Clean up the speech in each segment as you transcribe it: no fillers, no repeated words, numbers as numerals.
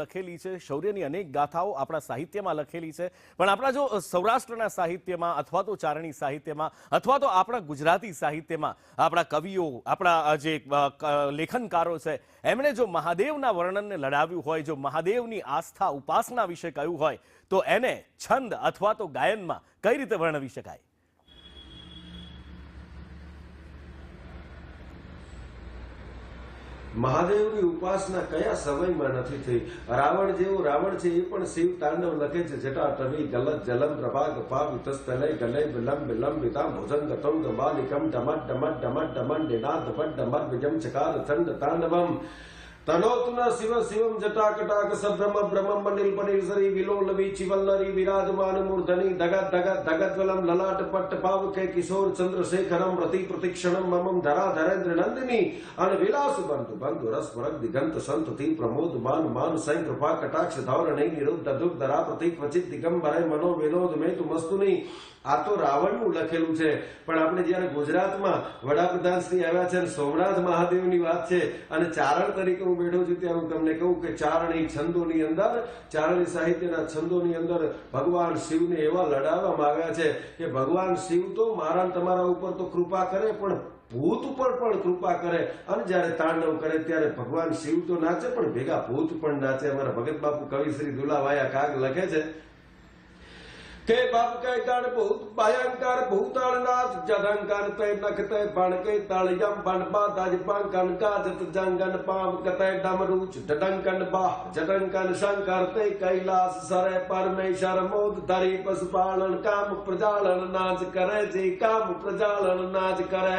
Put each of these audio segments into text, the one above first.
લખેલી છે, શૌર્યની અનેક ગાથાઓ આપણા સાહિત્યમાં લખેલી છે, પણ આપણા જો સૌરાષ્ટ્રના સાહિત્યમાં અથવા તો ચારણી સાહિત્યમાં અથવા તો આપણા ગુજરાતી સાહિત્યમાં આપણા કવિઓ, આપણા જે લેખનકારો છે, એમણે જો મહાદેવના વર્ણનને લડાવ્યું હોય, જો મહાદેવની આસ્થા ઉપાસના વિશે કહ્યું હોય, તો એને છંદ અથવા તો ગાયનમાં કઈ રીતે વર્ણવી શકાય? મહાદેવની ઉપાસના કયા સમયમાં નથી થઈ? રાવણ જેવો રાવણ છે એ પણ શિવ તાંડવ લખે છે. જટાટવી ગલત જલમ પ્રભાગ પાવિતસ્તલે ગલે વિલંબ વિલંબિતા ભોજન ગતમ ગમાલિકમ ડમટ ડમટ ડમટ ડમન નિનાદ ભટ ડમટ વિજમ ચકાર ચંડ તાંડવમ તનોતુના શિવ શિવમ જટાકટાક સભ્રમ બ્રહ્મ મનિલ પનિર્સરી વિલોલવી ચિવલ્લરી વિરાજમાન મૂર્ધની ધગત ધગત ધગતવલમ લલાટ પટ્ટ પાવકે કિશોર ચંદ્રશેખરમ રતિ પ્રતિક્ષણમ મમમ ધરા ધરેન્દ્ર નંદિની અને વિલાસ બંધુ બંધુ રસ વરક દિગંત સંતતિ પ્રમોદ માન માન સૈ કૃપા કટાક્ષ ધૌરણી નિરુદ્ધ દુઃખ ધરા પ્રતિક વચિત દિગંબરે મનો વિનોદ મેતુ મસ્તુની. આ તો રાવણનું લખેલું છે, પણ આપણે જયારે ગુજરાતમાં વડાપ્રધાન શ્રી આવ્યા છે અને સોમનાથ મહાદેવની વાત છે અને ચારણ તરીકે હું બેઠો છું, ત્યારે હું તમને કહું કે ચારણી છંદોની અંદર, ચારણી સાહિત્યના છંદોની અંદર ભગવાન શિવને એવા લડાવવામાં આવ્યા છે કે ભગવાન શિવ તો મારા તમારા ઉપર તો કૃપા કરે, પણ ભૂત ઉપર પણ કૃપા કરે. અને જયારે તાંડવ કરે ત્યારે ભગવાન શિવ તો નાચે, પણ ભેગા ભૂત પણ નાચે. અમારા ભગત બાપુ કવિ શ્રી દુલાવાયા કાગ લખે છે કે બાપ કે ગણ ભૂત ભયંકર ભૂતાળનાથ જધંકર તે નખતે બણકે તળયમ બણબા દજપં કનકા જત જંગન પામ કતે ડમરૂચ ડડંકન બાહ જડંકન શંકર તે કૈલાસ સરે પરમેશ્વર મોદ ધરી પશુપાલન કામ પ્રજાલન નાચ કરે જે કામ પ્રજાલન નાચ કરે.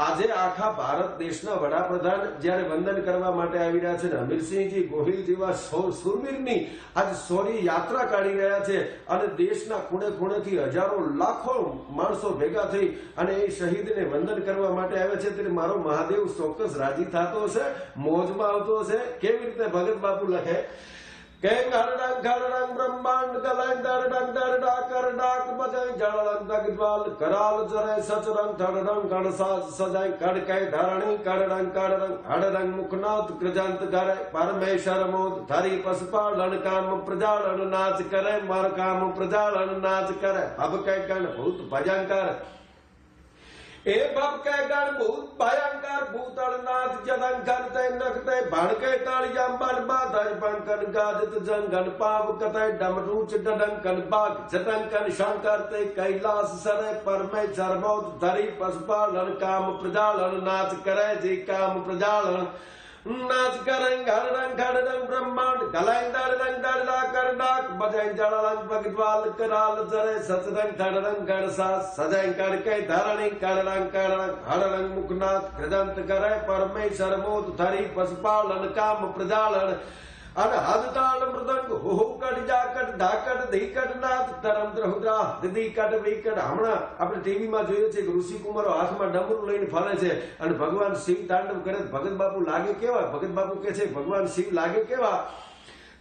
આજે આખા ભારત દેશના વડાપ્રધાન જયારે વંદન કરવા માટે આવી રહ્યા છે ને અમીરસિંહજી ગોહિલ જેવા સુરવીરની આજે શૌર્ય યાત્રા કાઢી રહ્યા છે અને દેશના ખૂણે ખૂણેથી હજારો લાખો માણસો ભેગા થઈ અને એ શહીદને વંદન કરવા માટે આવ્યા છે. ત્યારે મારો મહાદેવ ચોક્કસ રાજી થતો હશે, મોજમાં આવતો હશે. કેવી રીતે ભગત બાપુ લખે કે ગરડંગ ગરડંગ બ્રહ્માંડ ગલંગ દરડંગ દરડા કરડાક બજય જળંગ દગજ્વાલ કરાલ જરે સચરંગ ધડરંગ ગણસાજ સજાય કડકે ધરણી કડરંગ કડરંગ હડરંગ મુખનાથ કૃજંત કરે પરમેશ્વર મોદ ધરી પશુપાલન કામ પ્રજાલન નાચ કરે મર કામ પ્રજાલન નાચ કરે. અબ કે ગણ ભૂત ભયંકર એ ભબ કે ગણ ભૂત ભયંકર ભૂતળનાથ જદંકર તે નખતે ભણકે તાળિયમ બનબા દજપંકન ગાજત જંગન પાવ કતે ડમરૂચ ડડંકન બાગ જટંકન શંકર તે કૈલાસ સરે પરમેશ્વર મોદ ધરી પશુપાલન કામ પ્રજાલન નાચ કરે જે કામ પ્રજાલન नाच करें घरडंग घरडंग ब्रह्मांड गलाइन दरडंग दरडा करडाक बजाइन जड़लंग भगज्वाल कराल जरे सचरंग धड़रंग गणसा सजाइन करके धरणी करडंग करडंग हड़रंग मुखनाथ कृदंत करे परमेश्वर मोद धरी पशुपालन काम प्रजालन અને હદતાળ મૃદંગ હો કટ જાકટ ધાકટ ધીકટ નાથ ધરમ દ્રહુદ્રા દિકટ વિકટ. હમણાં આપણે ટીવીમાં જોયું છે કે ઋષિ કુમારો હાથમાં ડમરું લઈને ફરે છે અને ભગવાન શિવ તાંડવ કરે. ભગત બાપુ લાગે કેવા? ભગત બાપુ કે છે ભગવાન શિવ લાગે કેવા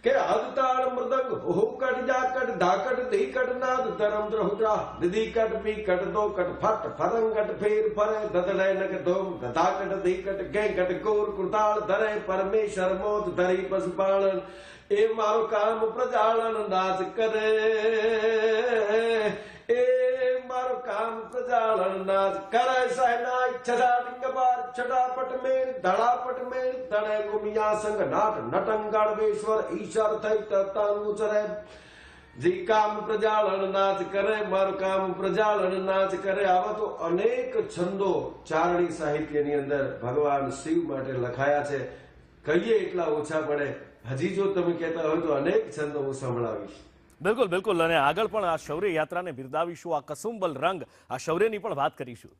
કે હદતાળ મૃદંગ હો કટ જાકટ ધાકટ ધીકટ નાથ ધરમ દ્રહુદ્રા દિકટ વિકટ દોકટ ફટ ફરંગટ ફેર ફરે દદલે નક ધોમ ધાકટ ધીકટ ગેંકટ કોર કૃતાળ ધરે પરમેશ્વર મોદ ધરી પશુપાલન એ મારો કામ પ્રજાલન નાચ કરે. એ મારો કામ પ્રજાલન નાચ કરે. સહેનાય છડા ડિંગબાર છડાપટ મેળ ધડાપટ મેળ ધડે ગુમિયા સંગ નાટ નટંગાળવેશ્વર ઈશ્વર થઈ તતાનું ચરે જી કામ પ્રજાલન નાચ કરે મારું કામ પ્રજાલન નાચ કરે. આવા તો અનેક છંદો ચારણી સાહિત્યની અંદર ભગવાન શિવ માટે લખાયા છે. કહીએ એટલા ઓછા પડે. હજી જો તમે કહેતા હોય તો અનેક છંદો હું સંભળાવીશ. બિલકુલ બિલકુલ. અને આગળ પણ આ શૌર્ય યાત્રાને બિરદાવીશું, આ કસુંબલ રંગ, આ શૌર્યની પણ વાત કરીશું.